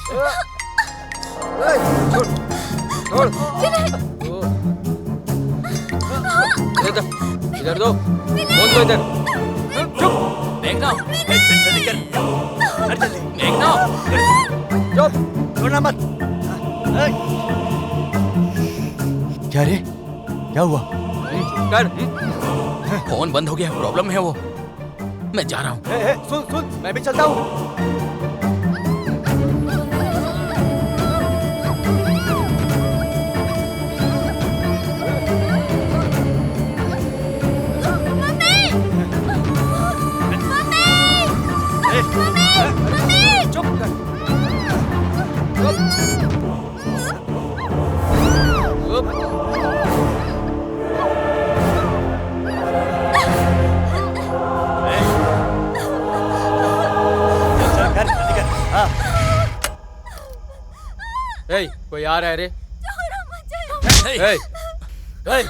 छोड़ छोड़। इधर इधर दो, फोन दो इधर। चुप। मेघना, जल्दी कर, कर जल्दी। मेघना, चुप। छोड़ना मत। क्या रे, क्या हुआ? कर। फोन बंद हो गया, प्रॉब्लम है वो। मैं जा रहा हूँ। सुन सुन, मैं भी चलता हूँ। चुप कर। चल कर, जल्दी कर। हाँ। ए, कोई आ रहा है रे? हे, ए, ए,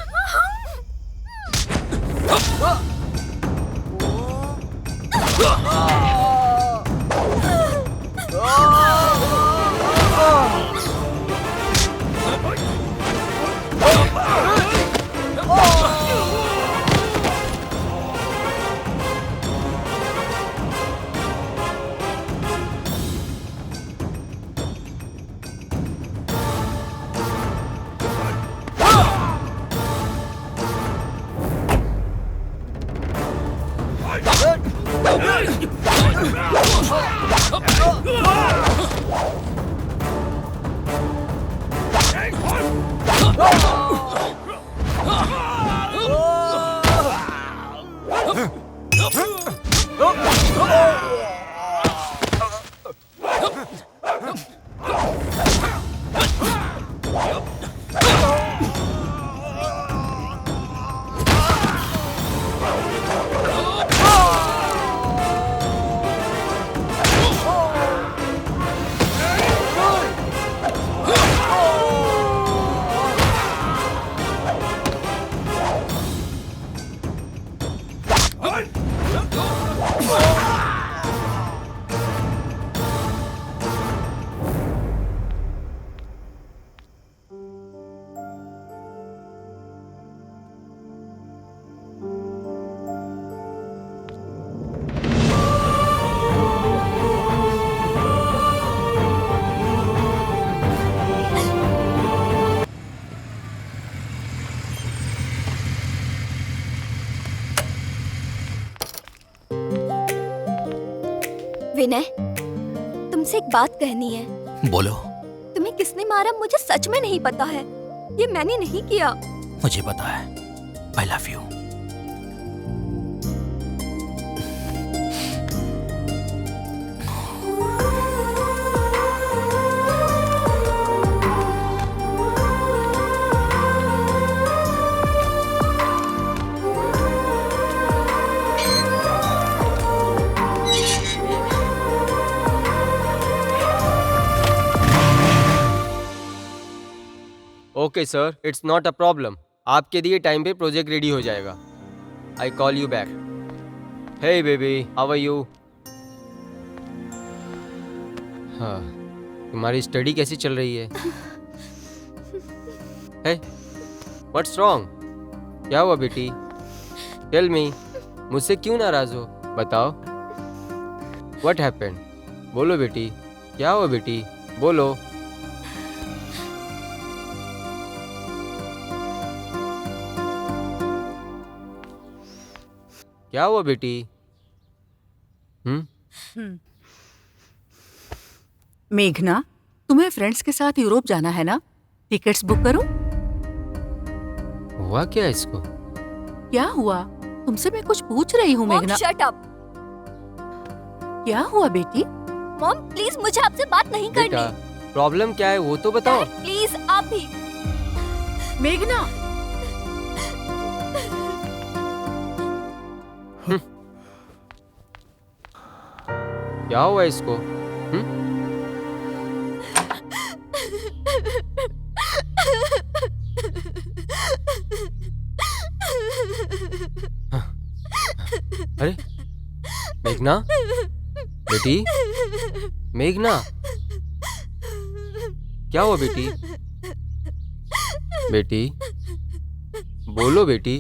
विनय, तुमसे एक बात कहनी है। बोलो। तुम्हें किसने मारा मुझे सच में नहीं पता है। ये मैंने नहीं किया। मुझे पता है। I love you. Okay sir, it's not a problem. आपके दिए टाइम पे प्रोजेक्ट रेडी हो जाएगा। I call you back. Hey baby, how are you? हाँ, तुम्हारी स्टडी कैसी चल रही है? Hey, what's wrong? क्या हुआ बेटी? टेल मी, मुझसे क्यों नाराज हो? बताओ। What happened? बोलो बेटी, क्या हुआ बेटी? बोलो। क्या हुआ बेटी? मेघना, तुम्हें फ्रेंड्स के साथ यूरोप जाना है ना? टिकट्स बुक करूं? हुआ क्या इसको? क्या हुआ? तुमसे मैं कुछ पूछ रही हूँ मॉम, मेघना। Shut up. क्या हुआ बेटी? मॉम प्लीज, मुझे आपसे बात नहीं बेटा, करनी। प्रॉब्लम क्या है वो तो बताओ। डैड प्लीज, आप भी। मेघना, क्या हुआ इसको? अरे मेघना, बेटी, मेघना, क्या हुआ बेटी? बेटी बोलो बेटी,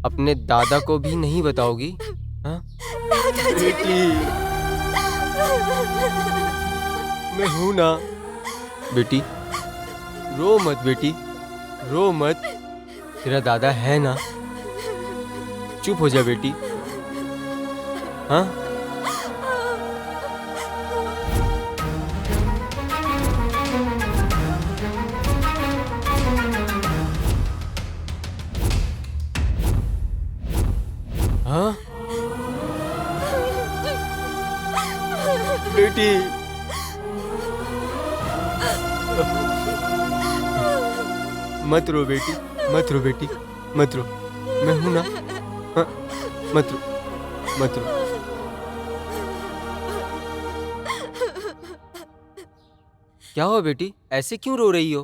अपने दादा को भी नहीं बताओगी? हाँ? बेटी मैं हूं ना। बेटी रो मत बेटी, रो मत, तेरा दादा है ना। चुप हो जा बेटी। हाँ हाँ बेटी मत रो बेटी, मत रो बेटी, मत रो, मैं हूं ना। हाँ? मत रो, मत रो। क्या हुआ बेटी, ऐसे क्यों रो रही हो?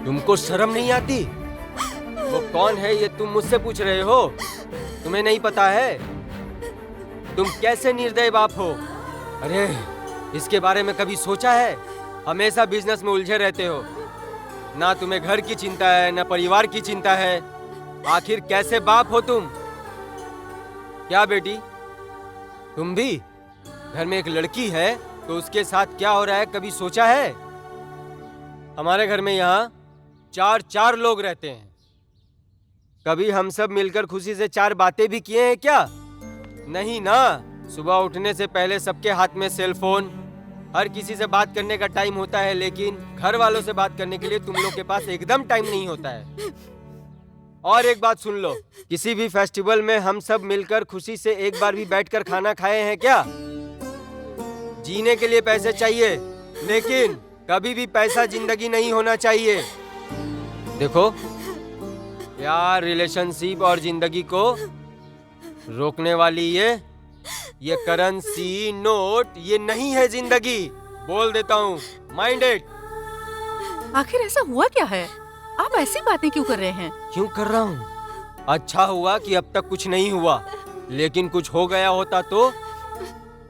तुमको शर्म नहीं आती? वो कौन है ये तुम मुझसे पूछ रहे हो? तुम्हें नहीं पता है? तुम कैसे निर्दयी बाप हो? अरे इसके बारे में कभी सोचा है? हमेशा बिजनेस में उलझे रहते हो, ना तुम्हें घर की चिंता है ना परिवार की चिंता है। आखिर कैसे बाप हो तुम? क्या बेटी तुम भी? घर में एक लड़की है तो उसके साथ क्या हो रहा है कभी सोचा है? हमारे घर में यहाँ चार लोग रहते हैं। कभी हम सब मिलकर खुशी से 4 बातें भी किए हैं क्या? नहीं ना। सुबह उठने से पहले सबके हाथ में सेल फोन, हर किसी से बात करने का टाइम होता है, लेकिन घर वालों से बात करने के लिए तुम लोग के पास एकदम टाइम नहीं होता है। और एक बात सुन लो, किसी भी फेस्टिवल में हम सब मिलकर खुशी से एक बार भी बैठकर खाना खाए हैं क्या? जीने के लिए पैसे चाहिए, लेकिन कभी भी पैसा जिंदगी नहीं होना चाहिए। देखो यार, रिलेशनशिप और जिंदगी को रोकने वाली ये करेंसी नोट ये नहीं है जिंदगी। बोल देता हूँ, माइंड इट। आखिर ऐसा हुआ क्या है? आप ऐसी बातें क्यों कर रहे हैं? क्यों कर रहा हूँ? अच्छा हुआ कि अब तक कुछ नहीं हुआ, लेकिन कुछ हो गया होता तो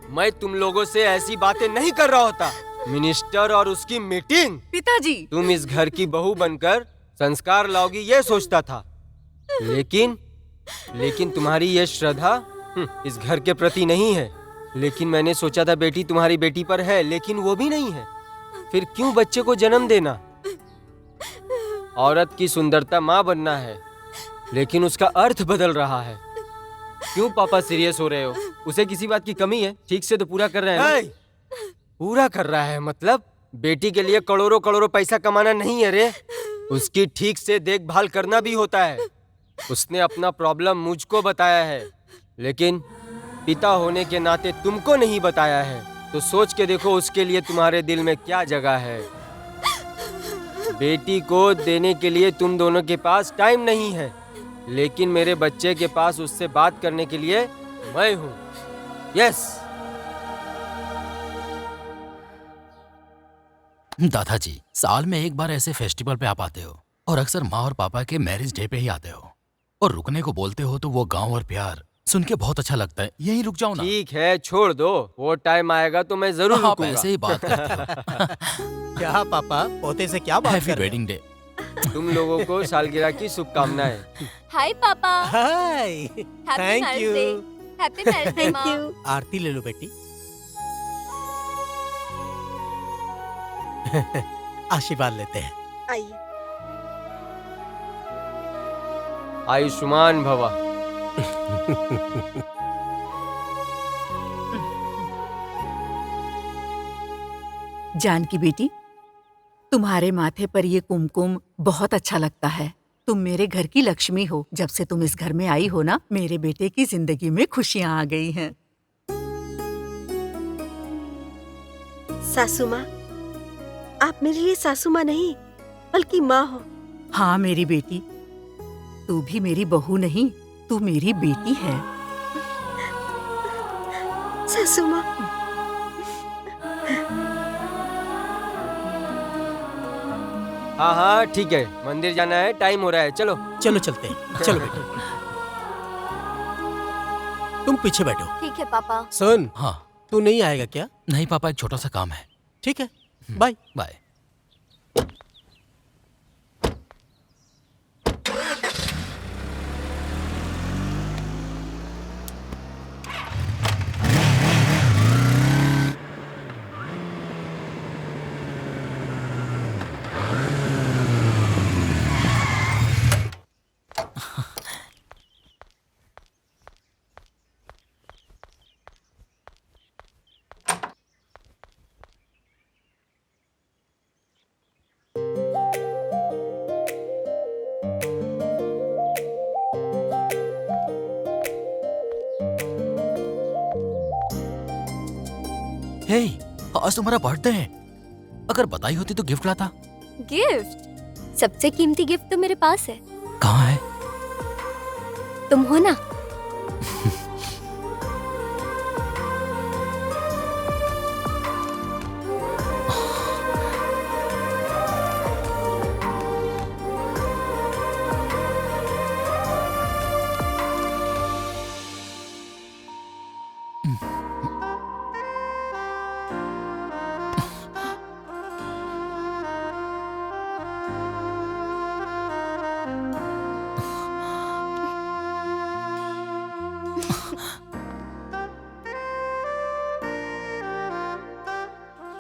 मैं तुम लोगों से ऐसी बातें नहीं कर रहा होता। मिनिस्टर और उसकी मीटिंग, पिताजी तुम इस घर की बहू बनकर संस्कार लाओगी ये सोचता था, लेकिन तुम्हारी ये श्रद्धा इस घर के प्रति नहीं है। लेकिन मैंने सोचा था बेटी तुम्हारी बेटी पर है, लेकिन वो भी नहीं है। फिर क्यों बच्चे को जन्म देना? औरत की सुंदरता माँ बनना है, लेकिन उसका अर्थ बदल रहा है। क्यों पापा सीरियस हो रहे हो? उसे किसी बात की कमी है? ठीक से तो पूरा कर रहे हैं ना? पूरा कर रहा है मतलब? बेटी के लिए करोड़ों करोड़ों पैसा कमाना नहीं है रे, उसकी ठीक से देखभाल करना भी होता है। उसने अपना प्रॉब्लम मुझको बताया है, लेकिन पिता होने के नाते तुमको नहीं बताया है। तो सोच के देखो उसके लिए तुम्हारे दिल में क्या जगह है। बेटी को देने के लिए तुम दोनों के पास टाइम नहीं है, लेकिन मेरे बच्चे के पास उससे बात करने के लिए मैं हूँ। यस। दादाजी, साल में एक बार ऐसे फेस्टिवल पे आप आते हो और अक्सर माँ और पापा के मैरिज डे पे ही आते हो और रुकने को बोलते हो तो वो गांव और प्यार सुन के बहुत अच्छा लगता है। यहीं रुक जाओ ना। ठीक है, छोड़ दो, वो टाइम आएगा तो मैं जरूर आप रुकूंगा। ऐसे ही बात करते हो। क्या पापा, पोते से क्या बात हैप्पी कर रहे वेडिंग डे। तुम लोगों को सालगिरह की शुभकामनाएं। हाय पापा। हो? Hi, happy thank marriage you. Day. Happy marriage day माँ। आरती ले लो बेटी। आशीर्वाद लेते हैं। आइए। आयुष्मान भवा। जानकी बेटी, तुम्हारे माथे पर ये कुमकुम बहुत अच्छा लगता है। तुम मेरे घर की लक्ष्मी हो। जब से तुम इस घर में आई हो ना, मेरे बेटे की जिंदगी में खुशियाँ आ गई हैं। सासू माँ, आप मेरे लिए सासू माँ नहीं बल्कि माँ हो। हाँ मेरी बेटी, तू भी मेरी बहू नहीं, तू मेरी बेटी है। सासू माँ, हाँ हाँ ठीक है, मंदिर जाना है, टाइम हो रहा है, चलो। चलो चलते हैं। चलो बेटी, तुम पीछे बैठो। ठीक है पापा। सुन, हाँ, तू नहीं आएगा क्या? नहीं पापा, एक छोटा सा काम है। ठीक है, बाय। बाय। हे, आज तुम्हारा बर्थडे है। अगर बताई होती तो गिफ्ट लाता। गिफ्ट? सबसे कीमती गिफ्ट तो मेरे पास है। कहाँ है? तुम हो ना।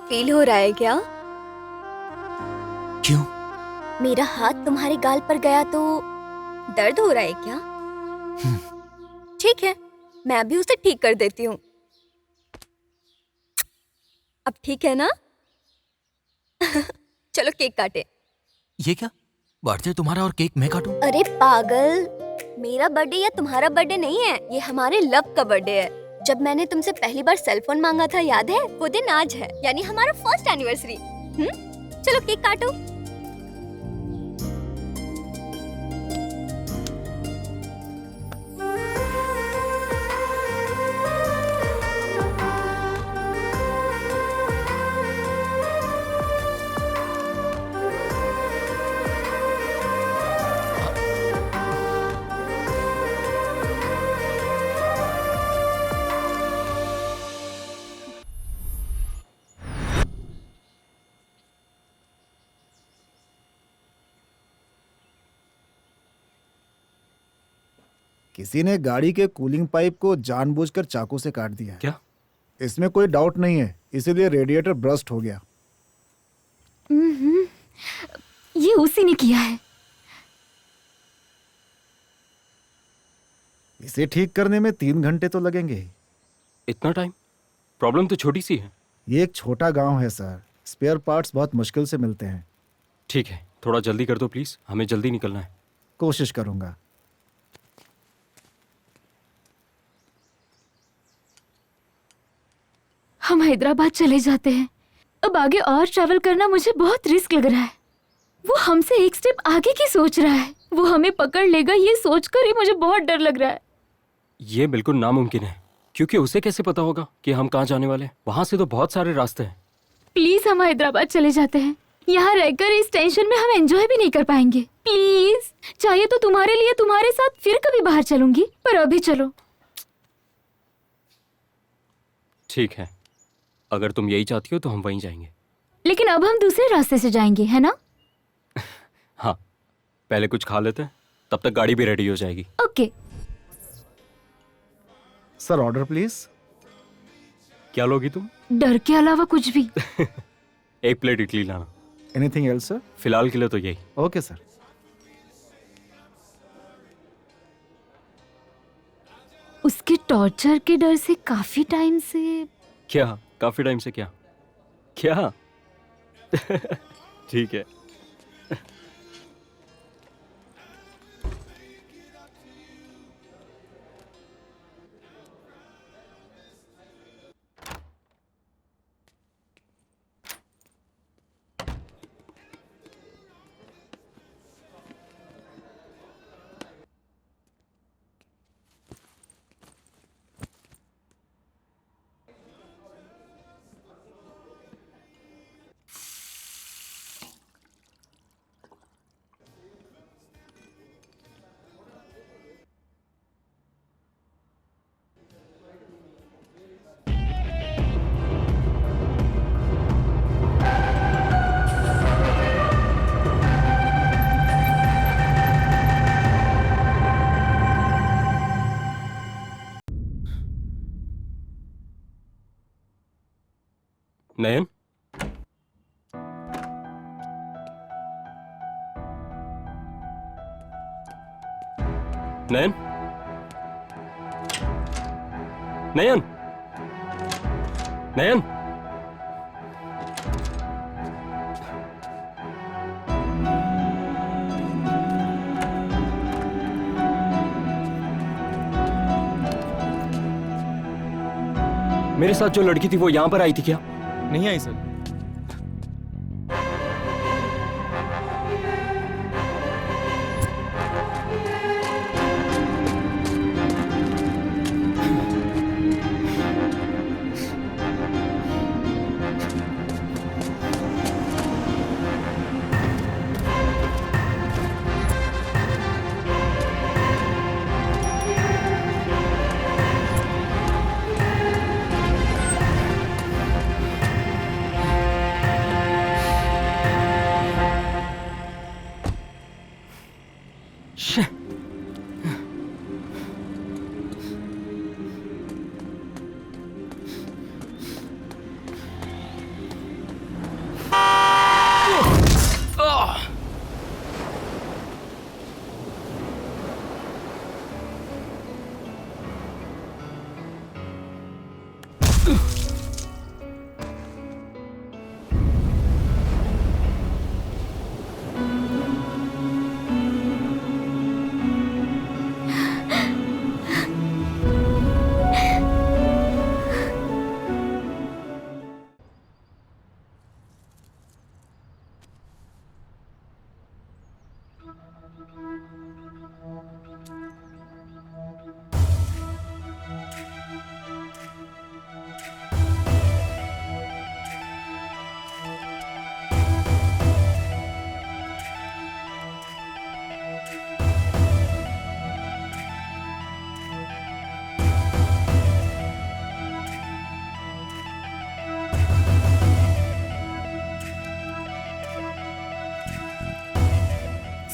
फील हो रहा है क्या? क्यों? मेरा हाथ तुम्हारे गाल पर गया तो दर्द हो रहा है क्या? ठीक है, मैं अभी उसे ठीक कर देती हूँ। अब ठीक है ना? चलो केक काटे। ये क्या? बर्थडे तुम्हारा और केक मैं काटूं? अरे पागल, मेरा बर्थडे या तुम्हारा बर्थडे नहीं है, ये हमारे लव का बर्थडे है। जब मैंने तुमसे पहली बार सेल फोन मांगा था, याद है? वो दिन आज है, यानी हमारा फर्स्ट एनिवर्सरी। चलो केक काटो। किसी ने गाड़ी के कूलिंग पाइप को जानबूझकर चाकू से काट दिया है। क्या? इसमें कोई डाउट नहीं है, इसीलिए रेडिएटर ब्रस्ट हो गया। ये उसी ने किया है। इसे ठीक करने में 3 घंटे तो लगेंगे ही। इतना टाइम? प्रॉब्लम तो छोटी सी है। ये एक छोटा गांव है सर, स्पेयर पार्ट्स बहुत मुश्किल से मिलते हैं। ठीक है, थोड़ा जल्दी कर दो प्लीज, हमें जल्दी निकलना है। कोशिश करूंगा। हम हैदराबाद चले जाते हैं। अब आगे और ट्रैवल करना मुझे बहुत रिस्क लग रहा है। वो हमसे एक स्टेप आगे की सोच रहा है। वो हमें पकड़ लेगा, ये सोचकर ही मुझे बहुत डर लग रहा है। ये बिल्कुल नामुमकिन है, क्योंकि उसे कैसे पता होगा कि हम कहाँ जाने वाले हैं? वहां से तो बहुत सारे रास्ते हैं। प्लीज हम हैदराबाद चले जाते हैं। यहाँ रहकर इस टेंशन में हम एंजॉय भी नहीं कर पाएंगे। प्लीज, चाहिए तो तुम्हारे लिए तुम्हारे साथ फिर कभी बाहर चलूंगी, पर अभी चलो। ठीक है, अगर तुम यही चाहती हो तो हम वहीं जाएंगे। लेकिन अब हम दूसरे रास्ते से जाएंगे, है ना? हाँ, पहले कुछ खा लेते हैं, तब तक गाड़ी भी रेडी हो जाएगी। ओके। Sir order please. क्या लोगी तुम? डर के अलावा कुछ भी। एक प्लेट इडली लाना। Anything else sir? फिलहाल के लिए तो यही। Okay sir. उसके टॉर्चर के डर से काफी टाइम से। क्या? काफी टाइम से क्या? क्या? ठीक है। नयन, नयन, नयन, नयन। मेरे साथ जो लड़की थी वो यहां पर आई थी क्या? नहीं आई सर।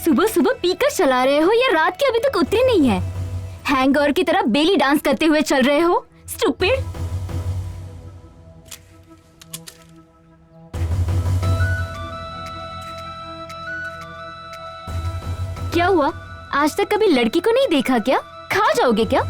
सुबह सुबह पीकर चला रहे हो या रात के अभी तक उतरे नहीं है? हैंगओवर की तरह बेली डांस करते हुए चल रहे हो? स्टूपिड। क्या हुआ? आज तक कभी लड़की को नहीं देखा क्या? खा जाओगे क्या?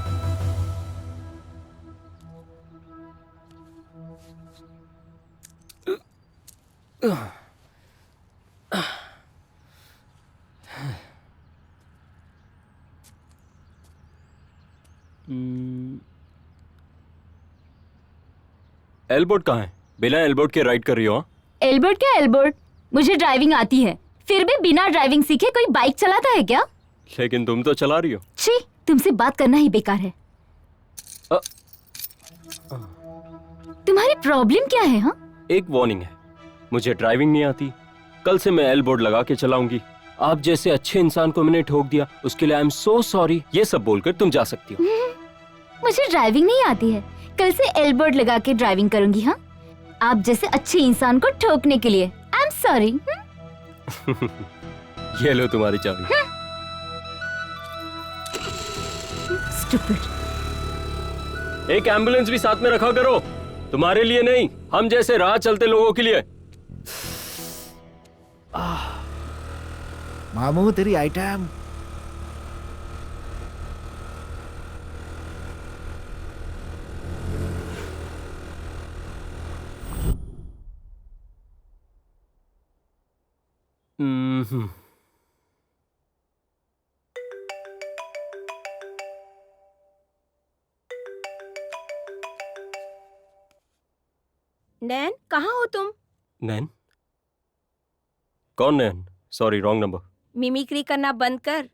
एल्बोर्ड कहाँ है? बिना एल्बोर्ड के राइड कर रही हो? हाँ? एल्बर्ट क्या एल्बर्ट? मुझे ड्राइविंग आती है, फिर भी बिना ड्राइविंग सीखे कोई बाइक चलाता है क्या? लेकिन तुम तो चला रही हो। छी, तुमसे बात करना ही बेकार है। अ- तुम्हारी प्रॉब्लम क्या है? हाँ, एक वार्निंग है, मुझे ड्राइविंग नहीं आती। कल से मैं एल्बोर्ड लगा के चलाऊंगी। आप जैसे अच्छे इंसान को मैंने ठोक दिया, उसके लिए आई एम सो सॉरी। ये सब बोलकर तुम जा सकती हो। मुझे ड्राइविंग नहीं आती है, कल से एल्बर्ट लगा के ड्राइविंग करूंगी। हाँ, आप जैसे अच्छे इंसान को ठोकने के लिए। I am sorry. ये लो तुम्हारी चाबी। स्टूपिड। एक एम्बुलेंस भी साथ में रखा करो, तुम्हारे लिए नहीं, हम जैसे राह चलते लोगों के लिए। मामू तेरी आइटम। नैन, कहाँ हो तुम? नैन? कौन Nain? Sorry, wrong number. Mimicry करना बंद कर,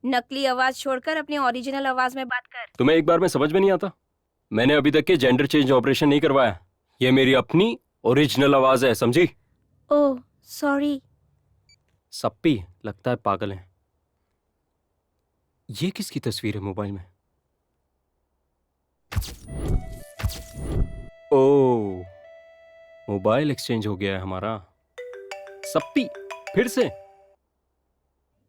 नकली आवाज छोड़कर अपनी ओरिजिनल आवाज में बात कर। तुम्हें एक बार में समझ में नहीं आता? मैंने अभी तक के जेंडर चेंज ऑपरेशन नहीं करवाया। ये मेरी अपनी ओरिजिनल आवाज है, समझी? Oh sorry. सप्पी लगता है पागल है। ये किसकी तस्वीर है मोबाइल में? ओह, मोबाइल एक्सचेंज हो गया है हमारा। सप्पी फिर से?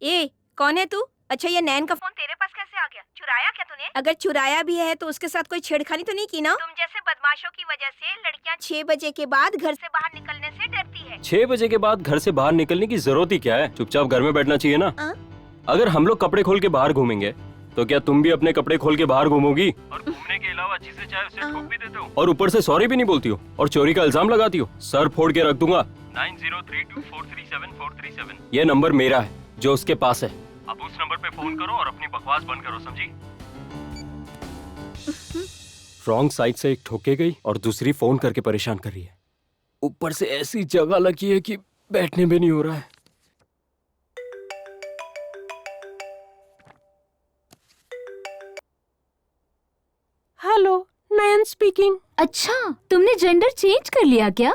ए, कौन है तू? अच्छा, ये नैन का फोन तेरे पास कैसे आ गया? चुराया क्या तूने? तूने? अगर चुराया भी है तो उसके साथ कोई छेड़खानी तो नहीं की ना? तुम जैसे बदमाशों की वजह से लड़कियां 6 बजे के बाद घर से बाहर निकलने से डरती है। 6 बजे के बाद घर से बाहर निकलने की जरूरत ही क्या है? चुपचाप घर में बैठना चाहिए ना। अगर हम लोग कपड़े खोल के बाहर घूमेंगे तो क्या तुम भी अपने कपड़े खोल के बाहर घूमोगी? और घूमने के अलावा जिसे चाहे उसे ठोक भी देते हो और ऊपर से सॉरी भी नहीं बोलती हो और चोरी का इल्जाम लगाती हो। सर फोड़ के रख दूंगा। 9032437437 ये नंबर मेरा है जो उसके पास है। अब उस नंबर पे फोन करो और अपनी बकवास बंद करो, समझी? रॉन्ग साइड से एक ठोके गई और दूसरी फोन करके परेशान कर रही है। ऊपर से ऐसी जगह लगी है कि बैठने भी नहीं हो रहा है। हेलो, नयन स्पीकिंग। अच्छा, तुमने जेंडर चेंज कर लिया क्या?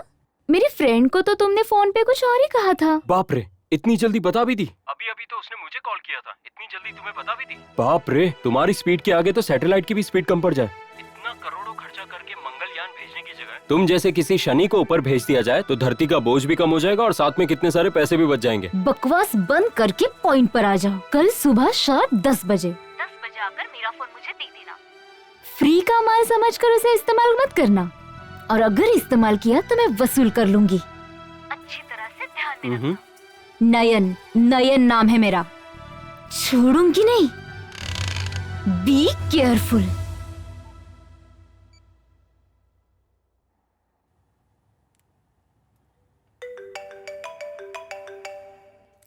मेरी फ्रेंड को तो तुमने फोन पे कुछ और ही कहा था। बाप रे, इतनी जल्दी बता भी दी? अभी अभी तो उसने मुझे कॉल किया था, इतनी जल्दी तुम्हें बता भी दी? बाप रे, तुम्हारी स्पीड के आगे तो सैटेलाइट की भी स्पीड कम पड़ जाए। इतना करोड़ों खर्चा करके मंगलयान भेजने की जगह तुम जैसे किसी शनि को ऊपर भेज दिया जाए तो धरती का बोझ भी कम हो जाएगा और साथ में कितने सारे पैसे भी बच जाएंगे। बकवास बंद करके पॉइंट पर आ जाओ। कल सुबह शार्प 10 बजे आकर मेरा फोन मुझे दे देना। फ्री का माल समझकर उसे इस्तेमाल मत करना, और अगर इस्तेमाल किया तो मैं वसूल कर लूंगी। अच्छी तरह से ध्यान देना। नयन, नयन नाम है मेरा। छोड़ूंगी नहीं। Be careful.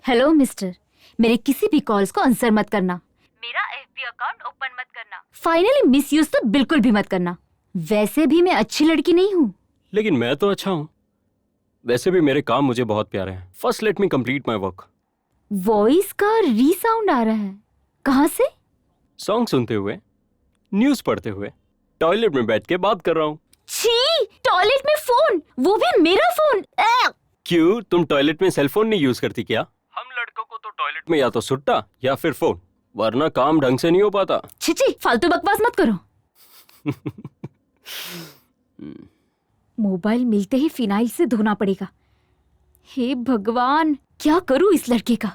हेलो मिस्टर, मेरे किसी भी कॉल्स को आंसर मत करना। मेरा एफबी अकाउंट ओपन मत करना। फाइनली मिसयूज तो बिल्कुल भी मत करना। वैसे भी मैं अच्छी लड़की नहीं हूँ। लेकिन मैं तो अच्छा हूँ। वैसे भी मेरे काम मुझे बहुत प्यारे हैं। First let me complete my work. Voice का रीसाउंड आ रहा है। कहाँ से? सॉन्ग सुनते हुए, न्यूज पढ़ते हुए, टॉयलेट में बैठ के बात कर रहा हूँ। छी, टॉयलेट में फोन, वो भी मेरा फोन। क्यों, तुम टॉयलेट में सेल फोन नहीं यूज करती क्या? हम लड़कों को तो टॉयलेट में या तो सुट्टा या फिर फोन, वरना काम ढंग से नहीं हो पाता। छी, फालतू बकवास मत करो। मोबाइल मिलते ही फिनाइल से धोना पड़ेगा। हे भगवान, क्या करूं इस लड़के का।